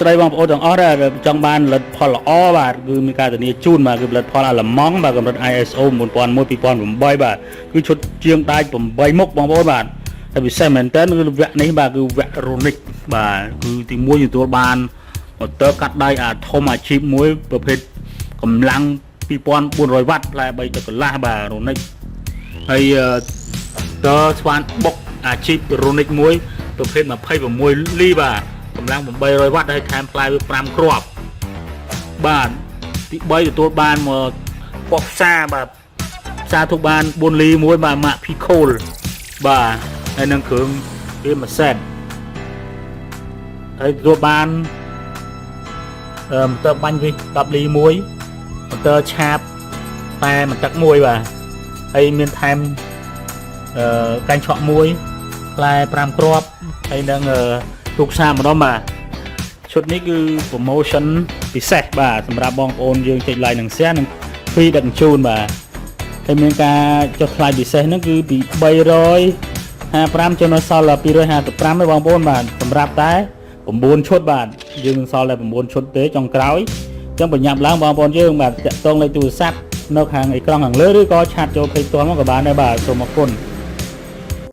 ស្ដីបងប្អូនទាំងអស់ដែលចង់បានផលិតផលល្អបាទគឺមានការធានាជូនបាទគឺផលិតផលអាឡម៉ង់បាទកម្រិត ISO 9001 បាទគឺឈុតជាងដាច់8មុខបងប្អូនបាទហើយពិសេសមែនតើគឺវគ្គនេះបាទគឺវគ្គ Ronix បាទគឺទី1ទទួលបានម៉ូទ័រកាត់ដៃអាធំអាជីពមួយប្រភេទកម្លាំង2400វ៉ាត់ផ្លែ3ទឹកកន្លះបាទ Ronix ហើយតើស្វានបុកអាជីព Ronix មួយប្រភេទ26លីបាទកម្លាំង800វ៉ាត់ហើយថែមផ្លែវា5គ្រាប់បាទទី3ទទួលបានមកពណ៌ផ្សារបាទផ្សារទុកបាន4លីមួយបាទម៉ាក PECOL បាទហើយនឹងគ្រឿងវាមួយសេតហើយទទួលបានម៉ូទ័របាញ់វិញ10លីមួយម៉ូទ័រឆាបតែមួយទឹកមួយបាទហើយមានថែមកាញ់ឆក់មួយផ្លែ5គ្រាប់ហើយនឹងទូកផ្សារម្ដងបាទឈុតនេះគឺ promotion ពិសេសបាទសម្រាប់បងប្អូនយើងចុច like និង share និង free ដឹកជញ្ជូនបាទហើយមានការចុះថ្លៃពិសេសហ្នឹងគឺពី355ចុះនៅសល់255ទេបងប្អូនបាទសម្រាប់តែ9ឈុតបាទយើងនឹងសល់តែ9ឈុតទេចុងក្រោយអញ្ចឹងបញ្ញាប់ឡើងបងប្អូនយើងបាទតាក់ទងលេខទូរស័ព្ទនៅខាងអេក្រង់ខាងលើឬក៏ឆាតចូល page ផ្ទាល់មកក៏បានដែរបាទសូមអរគុណ